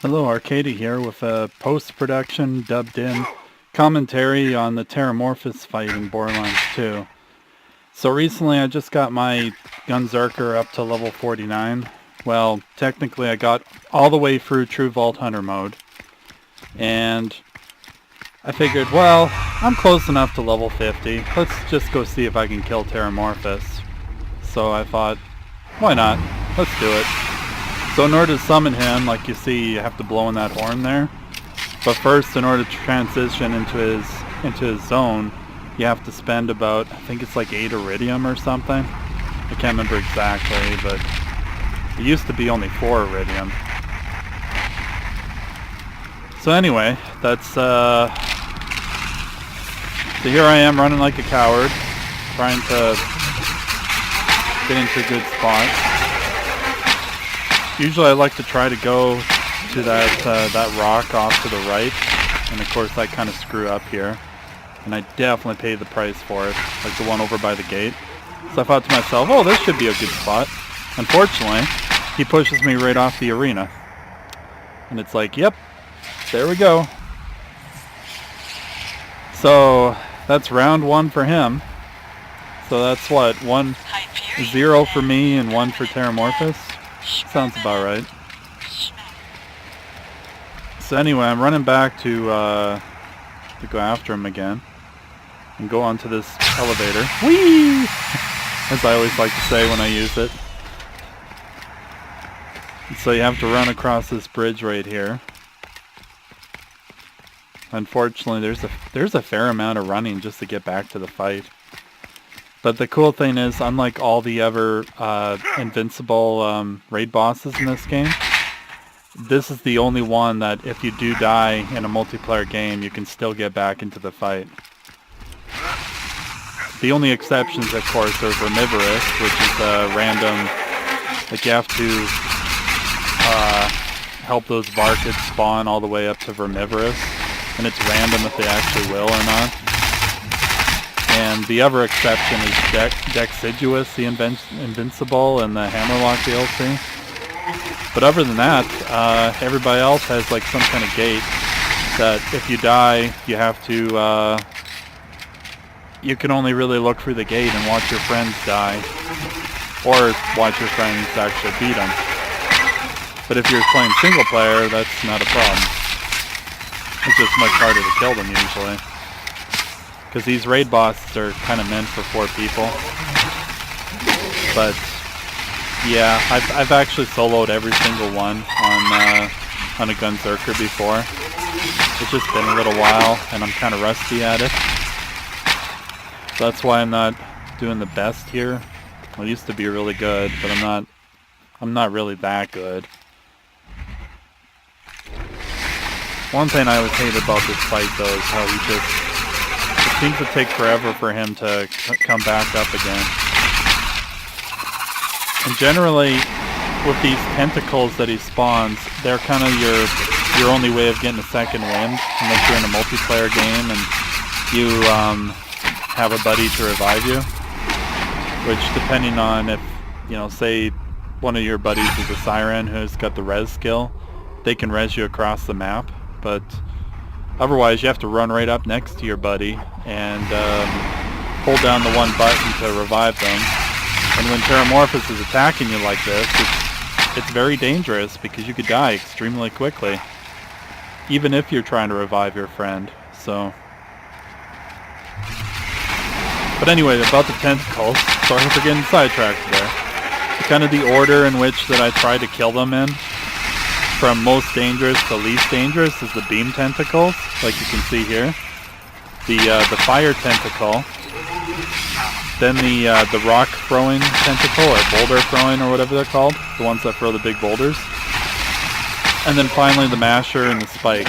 Hello, Arcady here with a post-production dubbed-in commentary on the Terramorphous fight in Borderlands 2. So recently I just got my Gunzerker up to level 49. Well, technically I got all the way through True Vault Hunter mode. And I figured, well, I'm close enough to level 50. Let's just go see if I can kill Terramorphous. So I thought, why not? Let's do it. So in order to summon him, like you see, you have to blow in that horn there. But first, in order to transition into his zone, you have to spend about, I think it's like 8 iridium or something. I can't remember exactly, but it used to be only 4 iridium. So anyway, that's so here I am running like a coward, trying to get into a good spot. Usually I like to try to go to that rock off to the right, and of course I kind of screw up here, and I definitely paid the price for it, like the one over by the gate. So I thought to myself, oh, this should be a good spot. Unfortunately, he pushes me right off the arena, and it's like, yep, there we go. So that's round 1 for him. So that's what, 1-0 for me and 1 for Terramorphous. Sounds about right. So anyway, I'm running back to go after him again and go onto this elevator. Whee! As I always like to say when I use it. And so you have to run across this bridge right here. Unfortunately, there's a fair amount of running just to get back to the fight. But the cool thing is, unlike all the other invincible raid bosses in this game, this is the only one that if you do die in a multiplayer game, you can still get back into the fight. The only exceptions, of course, are Vermivorous, which is a random, like you have to help those Varkids spawn all the way up to Vermivorous, and it's random if they actually will or not. And the other exception is Dexiduous, the Invincible, and the Hammerlock DLC. But other than that, everybody else has like some kind of gate that if you die, you have to, you can only really look through the gate and watch your friends die, or watch your friends actually beat them. But if you're playing single player, that's not a problem. It's just much harder to kill them usually. Because these raid bosses are kind of meant for 4 people. But yeah, I've actually soloed every single one on a Gunzerker before. It's just been a little while, and I'm kind of rusty at it. So that's why I'm not doing the best here. I used to be really good, but I'm not really that good. One thing I always hate about this fight though is how it seems to take forever for him to come back up again. And generally, with these tentacles that he spawns, they're kind of your only way of getting a second wind, unless you're in a multiplayer game and you have a buddy to revive you. Which, depending on if, you know, say one of your buddies is a Siren who's got the res skill, they can res you across the map. But otherwise, you have to run right up next to your buddy and hold down the one button to revive them. And when Terramorphous is attacking you like this, it's very dangerous because you could die extremely quickly, even if you're trying to revive your friend. So, but anyway, about the tentacles. Sorry for getting sidetracked there. Kind of the order in which that I try to kill them in, from most dangerous to least dangerous, is the beam tentacles, like you can see here. The fire tentacle, then the rock throwing tentacle, or boulder throwing, or whatever they're called, the ones that throw the big boulders, and then finally the masher and the spike.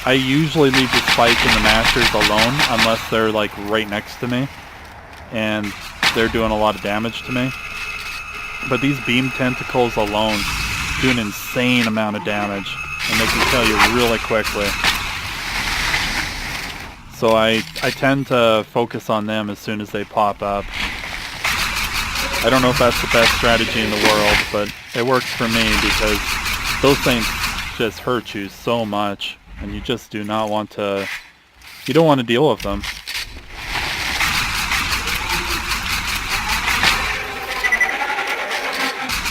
I usually leave the spike and the mashers alone unless they're like right next to me and they're doing a lot of damage to me. But these beam tentacles alone do an insane amount of damage, and they can kill you really quickly. So I tend to focus on them as soon as they pop up. I don't know if that's the best strategy in the world, but it works for me because those things just hurt you so much, and you just do not want to, you don't want to deal with them.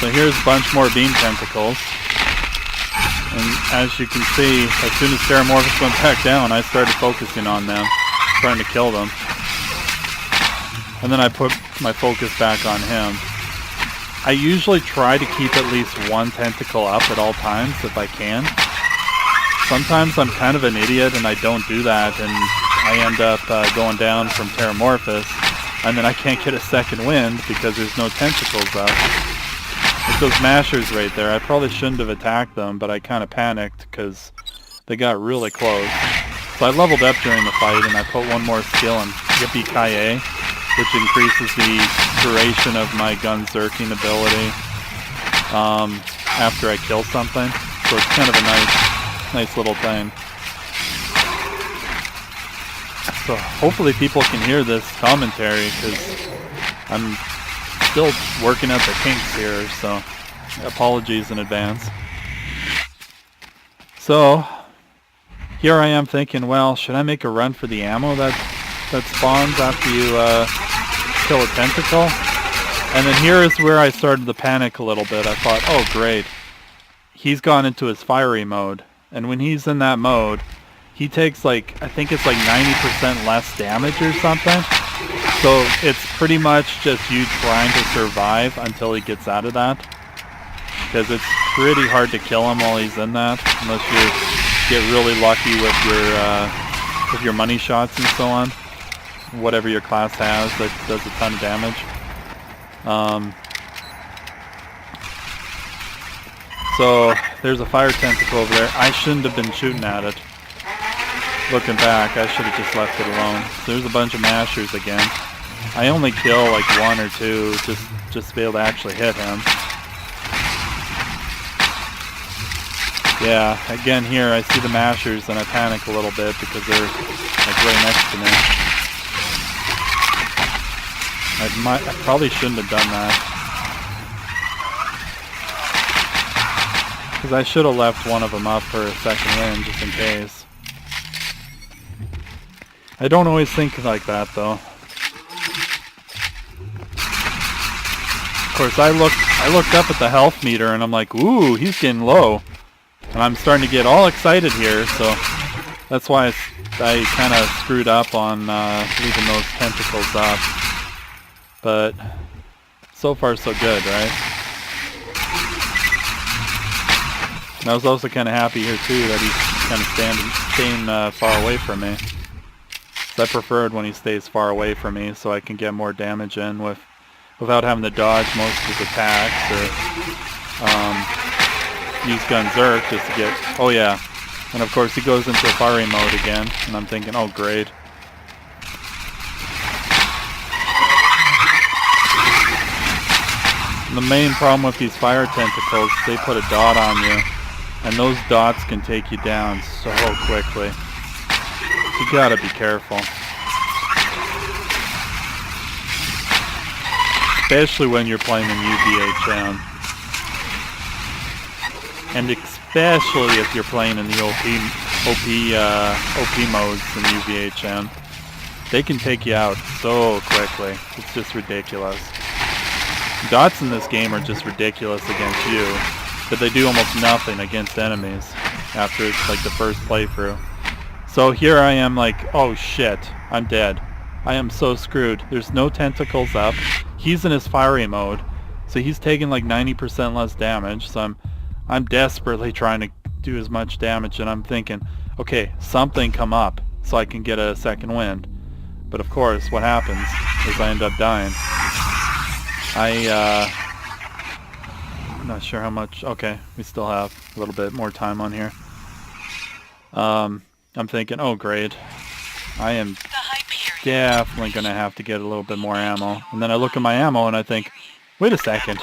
So here's a bunch more beam tentacles. And as you can see, as soon as Terramorphous went back down, I started focusing on them, trying to kill them. And then I put my focus back on him. I usually try to keep at least one tentacle up at all times if I can. Sometimes I'm kind of an idiot and I don't do that, and I end up going down from Terramorphous, and then I can't get a second wind because there's no tentacles up. Like those mashers right there, I probably shouldn't have attacked them, but I kind of panicked because they got really close. So I leveled up during the fight and I put one more skill in Yippee-ki-yay, which increases the duration of my Gunzerking ability after I kill something. So it's kind of a nice little thing. So hopefully people can hear this commentary, because I'm still working out the kinks here, so apologies in advance. So here I am thinking, well, should I make a run for the ammo that spawns after you kill a tentacle? And then here is where I started to panic a little bit. I thought, oh great, he's gone into his fiery mode, and when he's in that mode, he takes like, I think it's like 90% less damage or something. So it's pretty much just you trying to survive until he gets out of that, because it's pretty hard to kill him while he's in that, unless you get really lucky with your money shots and so on. Whatever your class has that does a ton of damage. So there's a fire tentacle over there. I shouldn't have been shooting at it. Looking back, I should have just left it alone. So there's a bunch of mashers again. I only kill like one or two just to be able to actually hit him. Yeah, again here I see the mashers and I panic a little bit because they're like right next to me. I probably shouldn't have done that, because I should have left one of them up for a second wind just in case. I don't always think like that though. Of course, I looked up at the health meter and I'm like, ooh, he's getting low. And I'm starting to get all excited here, so that's why I kind of screwed up on leaving those tentacles up. But so far so good, right? And I was also kind of happy here too that he's kind of staying far away from me. So I preferred when he stays far away from me, so I can get more damage in without having to dodge most of his attacks or use Gunzerk just to get. Oh yeah, and of course he goes into fiery mode again, and I'm thinking, oh great. The main problem with these fire tentacles, they put a dot on you, and those dots can take you down so quickly. You gotta be careful. Especially when you're playing in TVHM. And especially if you're playing in the OP modes in TVHM. They can take you out so quickly. It's just ridiculous. Dots in this game are just ridiculous against you, but they do almost nothing against enemies after it's like the first playthrough. So here I am like, oh shit, I'm dead. I am so screwed. There's no tentacles up. He's in his fiery mode, so he's taking like 90% less damage, so I'm desperately trying to do as much damage, and I'm thinking, okay, something come up so I can get a second wind. But of course, what happens is I end up dying. I'm not sure how much. Okay, we still have a little bit more time on here. I'm thinking, oh great, I am definitely going to have to get a little bit more ammo. And then I look at my ammo and I think, wait a second,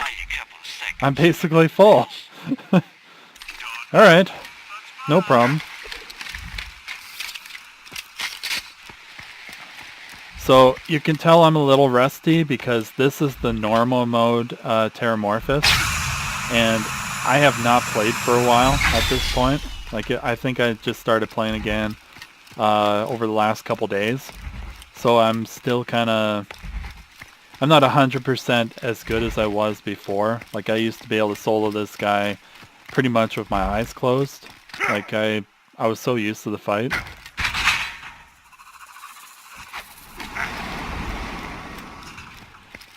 I'm basically full. Alright, no problem. So you can tell I'm a little rusty because this is the normal mode Terramorphous, and I have not played for a while at this point. Like, I think I just started playing again over the last couple days. So I'm still kind of... I'm not 100% as good as I was before. Like, I used to be able to solo this guy pretty much with my eyes closed. Like, I was so used to the fight.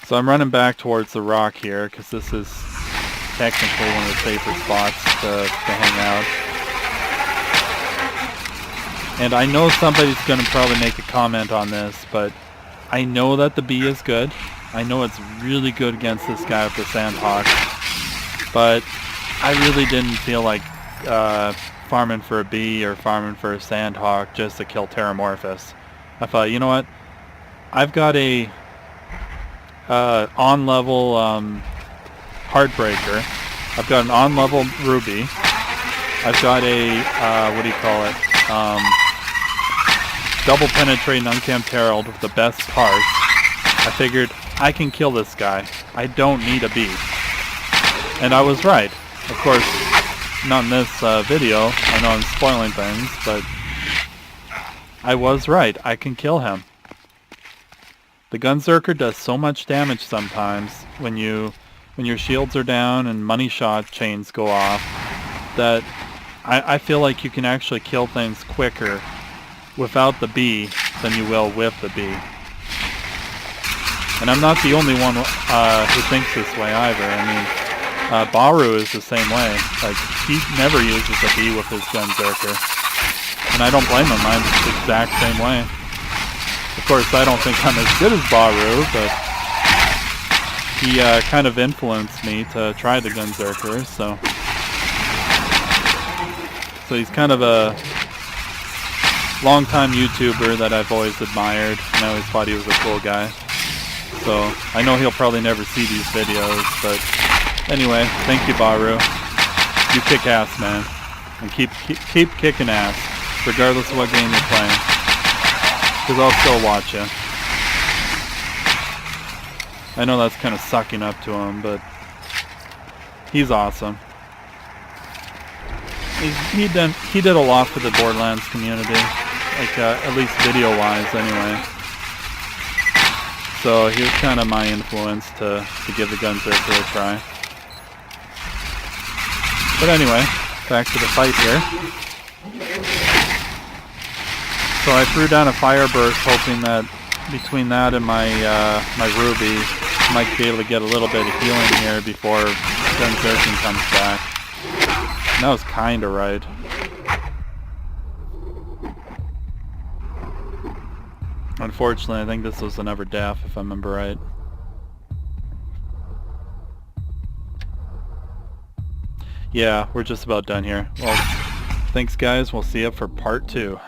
So I'm running back towards the rock here, because this is technically one of the safer spots to hang out. And I know somebody's going to probably make a comment on this, but I know that the bee is good. I know it's really good against this guy with the sandhawk. But I really didn't feel like farming for a bee or farming for a sandhawk just to kill Terramorphous. I thought, you know what? I've got a on-level Heartbreaker. I've got an on-level Ruby. I've got a, what do you call it? Double penetrating uncamped herald with the best parts. I figured I can kill this guy. I don't need a bee. And I was right. Of course, not in this video. I know I'm spoiling things, but I was right. I can kill him. The Gunzerker does so much damage sometimes when your shields are down and money shot chains go off that I feel like you can actually kill things quicker without the bee than you will with the bee. And I'm not the only one who thinks this way either. I mean, Baru is the same way. Like, he never uses a bee with his Gunzerker. And I don't blame him. I'm the exact same way. Of course, I don't think I'm as good as Baru, but he kind of influenced me to try the Gunzerker, so he's kind of a long-time YouTuber that I've always admired, and I always thought he was a cool guy. So I know he'll probably never see these videos, but anyway, thank you, Baru. You kick ass, man, and keep kicking ass, regardless of what game you're playing. Because I'll still watch you. I know that's kind of sucking up to him, but he's awesome. He did a lot for the Borderlands community, like at least video-wise, anyway. So he was kind of my influence to give the Gunzerker a try. But anyway, back to the fight here. So I threw down a fire burst, hoping that between that and my my Ruby, I might be able to get a little bit of healing here before Gunzerker comes back. And that was kinda right. Unfortunately, I think this was another death, if I remember right. Yeah, we're just about done here. Well, thanks guys, we'll see you for part 2.